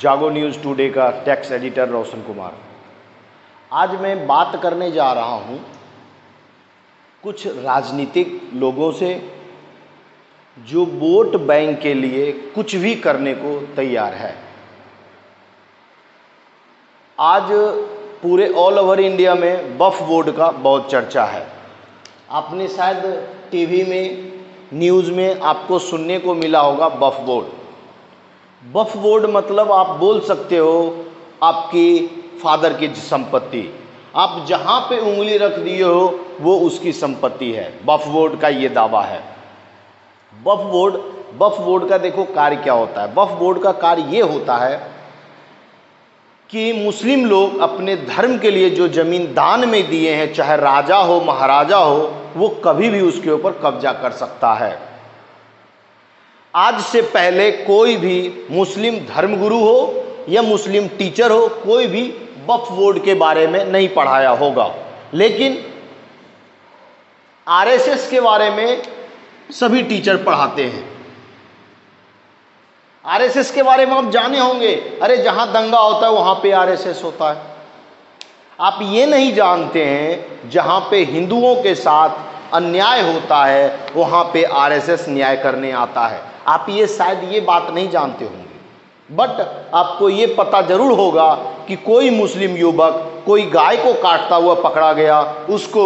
जागो news today का text editor Roshan Kumar. आज मैं बात करने जा रहा हूं कुछ राजनीतिक लोगों से जो वोट बैंक के लिए कुछ भी करने को तैयार है। आज पूरे ऑल ओवर इंडिया में वक्फ बोर्ड का बहुत चर्चा है। आपने शायद टीवी में, न्यूज़ में आपको सुनने को मिला होगा वक्फ बोर्ड। वक्फ बोर्ड मतलब आप बोल सकते हो आपकी फादर की संपत्ति, आप जहाँ पे उंगली रख दिए हो वो उसकी संपत्ति है। वक्फ बोर्ड का ये दावा है। वक्फ बोर्ड का देखो कार्य क्या होता है। वक्फ बोर्ड का कार्य ये होता है कि मुस्लिम लोग अपने धर्म के लिए जो ज़मीन दान में दिए हैं, चाहे राजा हो महाराजा हो, वो कभी भी उसके ऊपर कब्जा कर सकता है। आज से पहले कोई भी मुस्लिम धर्मगुरु हो या मुस्लिम टीचर हो, कोई भी वक्फ बोर्ड के बारे में नहीं पढ़ाया होगा, लेकिन आरएसएस के बारे में सभी टीचर पढ़ाते हैं। आरएसएस के बारे में आप जाने होंगे, अरे जहां दंगा होता है वहां पे आरएसएस होता है। आप ये नहीं जानते हैं जहां पे हिंदुओं के साथ अन्याय होता है वहां पे आरएसएस न्याय करने आता है। आप ये शायद ये बात नहीं जानते होंगे, बट आपको ये पता जरूर होगा कि कोई मुस्लिम युवक कोई गाय को काटता हुआ पकड़ा गया, उसको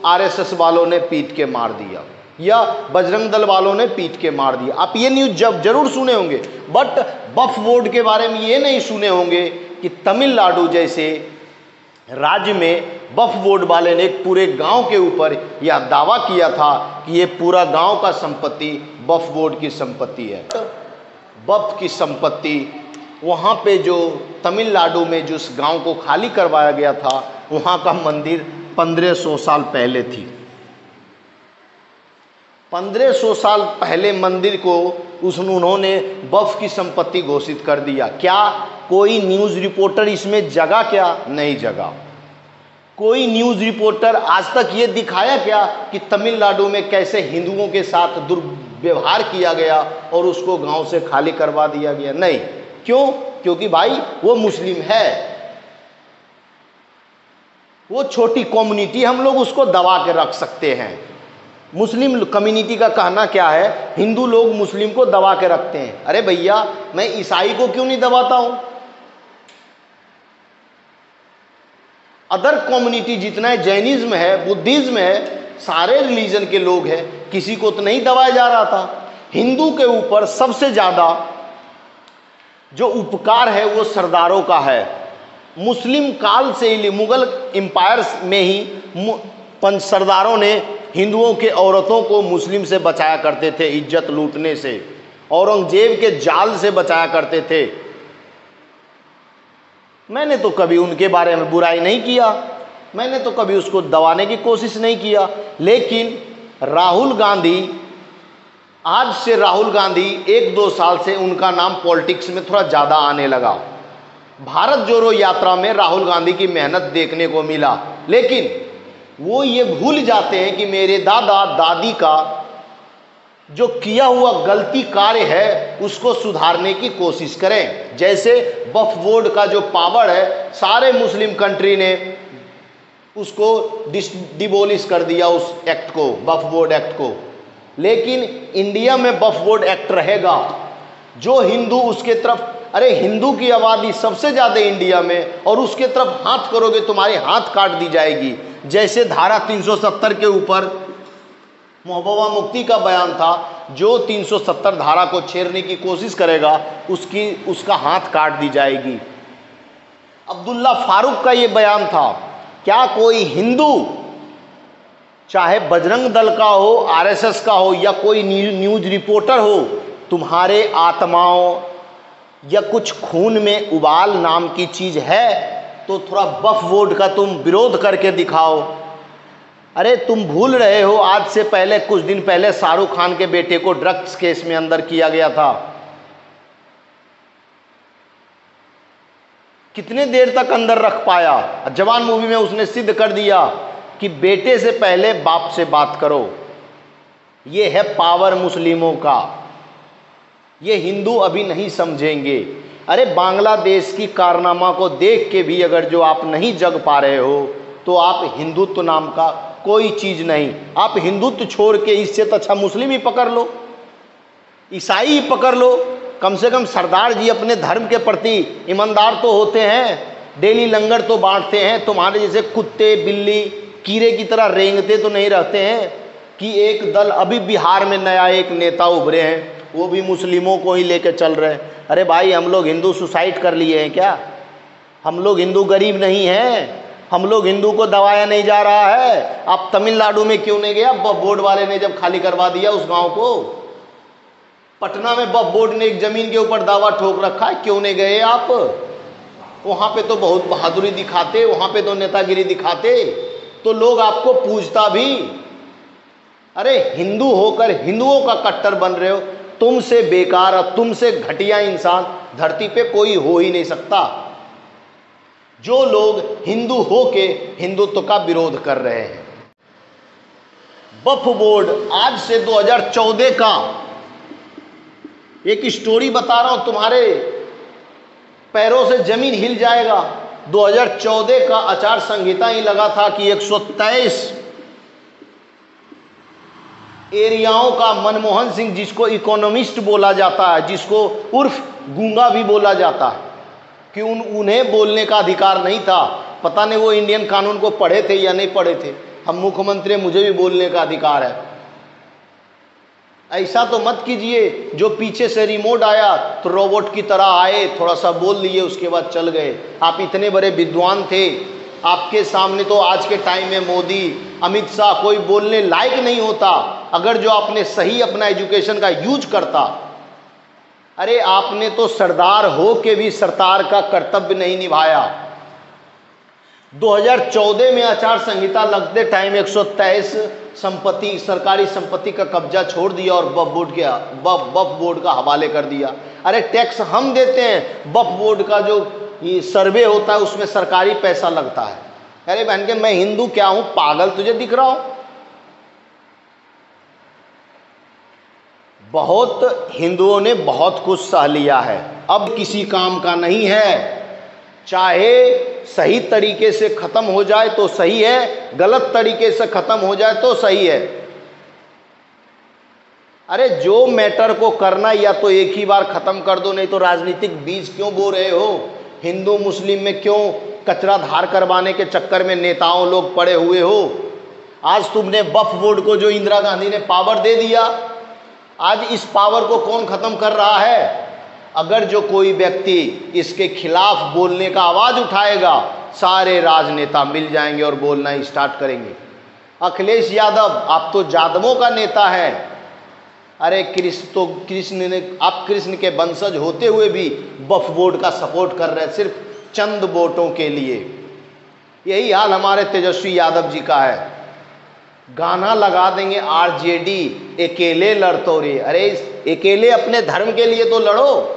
आरएसएस वालों ने पीट के मार दिया या बजरंग दल वालों ने पीट के मार दिया। आप ये न्यूज़ जरूर सुने होंगे, बट वक्फ बोर्ड के बारे में ये नहीं सुने होंगे कि तमिलनाडु जैसे राज्य में वक्फ बोर्ड वाले ने एक पूरे गांव के ऊपर यह दावा किया था कि ये पूरा गांव का संपत्ति वक्फ बोर्ड की संपत्ति है। वक्फ की संपत्ति वहाँ पे जो तमिलनाडु में जिस गांव को खाली करवाया गया था, वहाँ का मंदिर 1500 साल पहले थी। 1500 साल पहले मंदिर को उन्होंने वक्फ की संपत्ति घोषित कर दिया। क्या कोई न्यूज़ रिपोर्टर इसमें जगा? क्या नहीं जगा। कोई न्यूज़ रिपोर्टर आज तक ये दिखाया क्या कि तमिलनाडु में कैसे हिंदुओं के साथ दुर्व्यवहार किया गया और उसको गांव से खाली करवा दिया गया? नहीं। क्यों? क्योंकि भाई वो मुस्लिम है, वो छोटी कम्युनिटी, हम लोग उसको दबा के रख सकते हैं। मुस्लिम कम्युनिटी का कहना क्या है, हिंदू लोग मुस्लिम को दबा के रखते हैं। अरे भैया, मैं ईसाई को क्यों नहीं दबाता हूं? अदर कम्युनिटी जितना है, जैनिज्म है, बुद्धिज्म है, सारे रिलीजन के लोग हैं, किसी को तो नहीं दबाया जा रहा था। हिंदू के ऊपर सबसे ज़्यादा जो उपकार है वो सरदारों का है। मुस्लिम काल से ही, मुगल एम्पायर में ही सरदारों ने हिंदुओं के औरतों को मुस्लिम से बचाया करते थे, इज्जत लूटने से, औरंगजेब के जाल से बचाया करते थे। मैंने तो कभी उनके बारे में बुराई नहीं किया, मैंने तो कभी उसको दबाने की कोशिश नहीं किया। लेकिन राहुल गांधी, आज से राहुल गांधी 1-2 साल से उनका नाम पॉलिटिक्स में थोड़ा ज़्यादा आने लगा। भारत जोड़ो यात्रा में राहुल गांधी की मेहनत देखने को मिला, लेकिन वो ये भूल जाते हैं कि मेरे दादा दादी का जो किया हुआ गलती कार्य है उसको सुधारने की कोशिश करें। जैसे वक्फ बोर्ड का जो पावर है, सारे मुस्लिम कंट्री ने उसको डिबोलिश कर दिया, उस एक्ट को, वक्फ बोर्ड एक्ट को। लेकिन इंडिया में वक्फ बोर्ड एक्ट रहेगा। जो हिंदू उसके तरफ, अरे हिंदू की आबादी सबसे ज़्यादा इंडिया में, और उसके तरफ हाथ करोगे तुम्हारे हाथ काट दी जाएगी। जैसे धारा 370 के ऊपर महबूबा मुफ्ती का बयान था, जो 370 धारा को छेड़ने की कोशिश करेगा उसका हाथ काट दी जाएगी। अब्दुल्ला फारूक का ये बयान था। क्या कोई हिंदू, चाहे बजरंग दल का हो, आरएसएस का हो, या कोई न्यूज़ रिपोर्टर हो, तुम्हारे आत्माओं या कुछ खून में उबाल नाम की चीज़ है तो थोड़ा वक्फ बोर्ड का तुम विरोध करके दिखाओ। अरे तुम भूल रहे हो, आज से पहले, कुछ दिन पहले शाहरुख खान के बेटे को ड्रग्स केस में अंदर किया गया था। कितने देर तक अंदर रख पाया? जवान मूवी में उसने सिद्ध कर दिया कि बेटे से पहले बाप से बात करो। ये है पावर मुस्लिमों का। ये हिंदू अभी नहीं समझेंगे। अरे बांग्लादेश की कारनामा को देख के भी अगर जो आप नहीं जग पा रहे हो तो आप हिंदुत्व नाम का कोई चीज़ नहीं। आप हिंदुत्व छोड़ के इससे तो अच्छा मुस्लिम ही पकड़ लो, ईसाई ही पकड़ लो। कम से कम सरदार जी अपने धर्म के प्रति ईमानदार तो होते हैं, डेली लंगर तो बांटते हैं, तुम्हारे जैसे कुत्ते बिल्ली कीड़े की तरह रेंगते तो नहीं रहते हैं। कि एक दल अभी बिहार में नया एक नेता उभरे हैं, वो भी मुस्लिमों को ही लेके चल रहे हैं। अरे भाई हम लोग हिंदू सुसाइड कर लिए हैं क्या? हम लोग हिंदू गरीब नहीं हैं, हम लोग हिंदू को दबाया नहीं जा रहा है। आप तमिलनाडु में क्यों नहीं गया? वक्फ बोर्ड वाले ने जब खाली करवा दिया उस गांव को। पटना में वक्फ बोर्ड ने एक जमीन के ऊपर दावा ठोक रखा है, क्यों नहीं गए आप? वहां पे तो बहुत बहादुरी दिखाते, वहां पे तो नेतागिरी दिखाते, तो लोग आपको पूछता भी। अरे हिंदू होकर हिंदुओं का कट्टर बन रहे हो, तुमसे बेकार और तुमसे घटिया इंसान धरती पे कोई हो ही नहीं सकता। जो लोग हिंदू होके हिंदुत्व का विरोध कर रहे हैं। वक्फ बोर्ड आज से 2014 का एक स्टोरी बता रहा हूं, तुम्हारे पैरों से जमीन हिल जाएगा। 2014 का आचार संहिता ही लगा था कि 123 एरियाओं का मनमोहन सिंह, जिसको इकोनॉमिस्ट बोला जाता है, जिसको उर्फ गूंगा भी बोला जाता है, कि उन्हें बोलने का अधिकार नहीं था। पता नहीं वो इंडियन कानून को पढ़े थे या नहीं पढ़े थे। हम मुख्यमंत्री, मुझे भी बोलने का अधिकार है। ऐसा तो मत कीजिए जो पीछे से रिमोट आया तो रोबोट की तरह आए, थोड़ा सा बोल लिए उसके बाद चल गए। आप इतने बड़े विद्वान थे, आपके सामने तो आज के टाइम में मोदी अमित शाह कोई बोलने लायक नहीं होता अगर जो आपने सही अपना एजुकेशन का यूज करता। अरे आपने तो सरदार हो के भी सरदार का कर्तव्य नहीं निभाया। 2014 में आचार संहिता लगते टाइम 123 संपत्ति, सरकारी संपत्ति का कब्जा छोड़ दिया और वक्फ बोर्ड का हवाले कर दिया। अरे टैक्स हम देते हैं, वक्फ बोर्ड का जो ये सर्वे होता है उसमें सरकारी पैसा लगता है। अरे बहन के, मैं हिंदू क्या हूं, पागल तुझे दिख रहा हूं? बहुत हिंदुओं ने बहुत कुछ सह लिया है, अब किसी काम का नहीं है। चाहे सही तरीके से खत्म हो जाए तो सही है, गलत तरीके से खत्म हो जाए तो सही है। अरे जो मैटर को करना या तो एक ही बार खत्म कर दो, नहीं तो राजनीतिक बीज क्यों बो रहे हो? हिंदू मुस्लिम में क्यों कचरा धार करवाने के चक्कर में नेताओं लोग पड़े हुए हो? आज तुमने वक्फ बोर्ड को जो इंदिरा गांधी ने पावर दे दिया, आज इस पावर को कौन खत्म कर रहा है? अगर जो कोई व्यक्ति इसके खिलाफ बोलने का आवाज उठाएगा, सारे राजनेता मिल जाएंगे और बोलना स्टार्ट करेंगे। अखिलेश यादव, आप तो यादवों का नेता है। अरे कृष्ण ने, आप कृष्ण के वंशज होते हुए भी वक्फ बोर्ड का सपोर्ट कर रहे हैं सिर्फ चंद वोटों के लिए। यही हाल हमारे तेजस्वी यादव जी का है। गाना लगा देंगे आरजेडी अकेले लड़तो रे। अरे अकेले अपने धर्म के लिए तो लड़ो,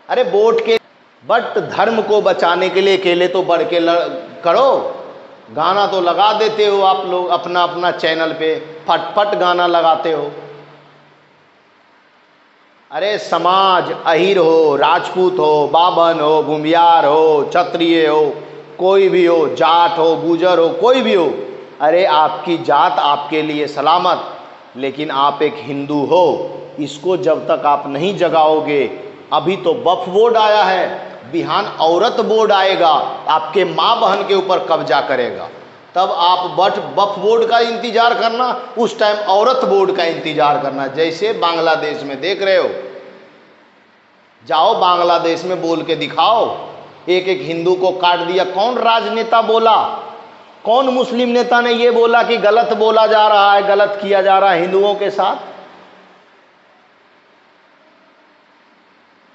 अरे वोट के, बट धर्म को बचाने के लिए अकेले तो बढ़ के करो। गाना तो लगा देते हो आप लोग अपना अपना चैनल पे, फटफट गाना लगाते हो। अरे समाज अहिर हो, राजपूत हो, बाभन हो, भूमियार हो, क्षत्रिय हो, कोई भी हो, जाट हो, गुजर हो, कोई भी हो, अरे आपकी जात आपके लिए सलामत, लेकिन आप एक हिंदू हो, इसको जब तक आप नहीं जगाओगे, अभी तो वक्फ बोर्ड आया है, बिहान औरत बोर्ड आएगा, आपके माँ बहन के ऊपर कब्जा करेगा, तब आप वक्फ बोर्ड का इंतजार करना, उस टाइम औरत बोर्ड का इंतजार करना। जैसे बांग्लादेश में देख रहे हो, जाओ बांग्लादेश में बोल के दिखाओ, एक एक हिंदू को काट दिया। कौन राजनेता बोला, कौन मुस्लिम नेता ने ये बोला कि गलत बोला जा रहा है, गलत किया जा रहा है हिंदुओं के साथ?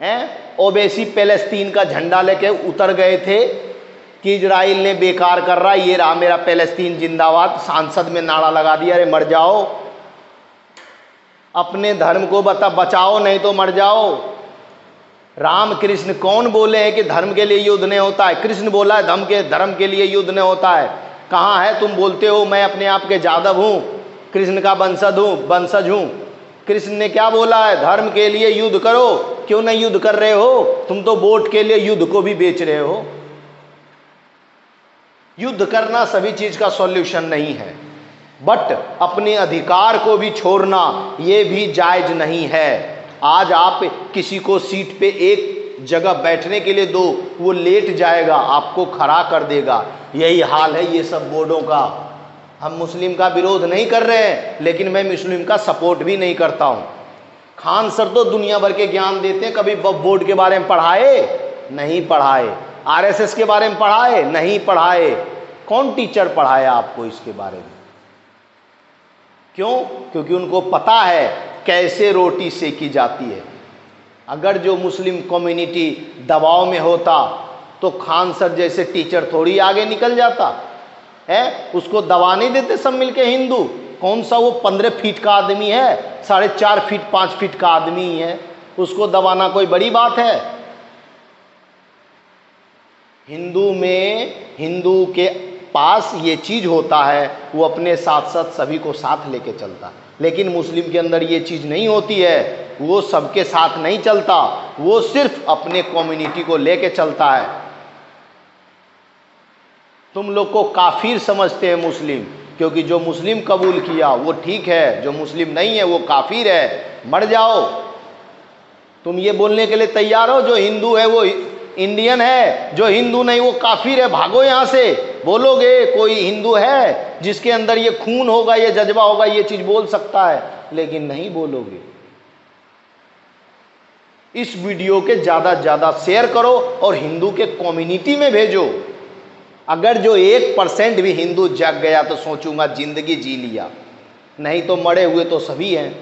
हैं ओवैसी पैलेस्तीन का झंडा लेके उतर गए थे कि इजराइल ने बेकार कर रहा, ये रहा मेरा पैलेस्तीन जिंदाबाद, सांसद में नारा लगा दिया। अरे मर जाओ, अपने धर्म को बचाओ, नहीं तो मर जाओ। राम कृष्ण कौन बोले हैं कि धर्म के लिए युद्ध नहीं होता है? कृष्ण बोला है धर्म के लिए युद्ध नहीं होता है। कहाँ है? तुम बोलते हो मैं अपने आप के जादव हूँ, कृष्ण का वंशज हूँ। कृष्ण ने क्या बोला है? धर्म के लिए युद्ध करो। क्यों नहीं युद्ध कर रहे हो? तुम तो वोट के लिए युद्ध को भी बेच रहे हो। युद्ध करना सभी चीज का सॉल्यूशन नहीं है, बट अपने अधिकार को भी छोड़ना ये भी जायज नहीं है। आज आप किसी को सीट पे एक जगह बैठने के लिए दो, वो लेट जाएगा, आपको खड़ा कर देगा। यही हाल है ये सब बोर्डों का। हम मुस्लिम का विरोध नहीं कर रहे हैं, लेकिन मैं मुस्लिम का सपोर्ट भी नहीं करता हूं। खान सर तो दुनिया भर के ज्ञान देते हैं, कभी बोर्ड के बारे में पढ़ाए? नहीं पढ़ाए। आरएसएस के बारे में पढ़ाए? नहीं पढ़ाए। कौन टीचर पढ़ाया आपको इसके बारे में? क्यों? क्योंकि उनको पता है कैसे रोटी सेकी जाती है। अगर जो मुस्लिम कम्युनिटी दबाव में होता तो खान सर जैसे टीचर थोड़ी आगे निकल जाता है। उसको दबा नहीं देते सब मिलके हिंदू। कौन सा वो 15 फीट का आदमी है, 4.5 फीट 5 फीट का आदमी है, उसको दबाना कोई बड़ी बात है? हिंदू में, हिंदू के पास ये चीज होता है, वो अपने साथ साथ सभी को साथ लेके चलता। लेकिन मुस्लिम के अंदर ये चीज नहीं होती है, वो सबके साथ नहीं चलता, वो सिर्फ अपने कम्युनिटी को लेके चलता है। तुम लोग को काफिर समझते हैं मुस्लिम, क्योंकि जो मुस्लिम कबूल किया वो ठीक है, जो मुस्लिम नहीं है वो काफिर है, मर जाओ। तुम ये बोलने के लिए तैयार हो जो हिंदू है वो इंडियन है, जो हिंदू नहीं वो काफिर है, भागो यहां से। बोलोगे कोई हिंदू है जिसके अंदर ये खून होगा, ये जज्बा होगा, ये चीज बोल सकता है, लेकिन नहीं बोलोगे। इस वीडियो के ज्यादा से ज्यादा शेयर करो और हिंदू के कम्युनिटी में भेजो। अगर जो 1% भी हिंदू जग गया तो सोचूंगा जिंदगी जी लिया, नहीं तो मरे हुए तो सभी हैं।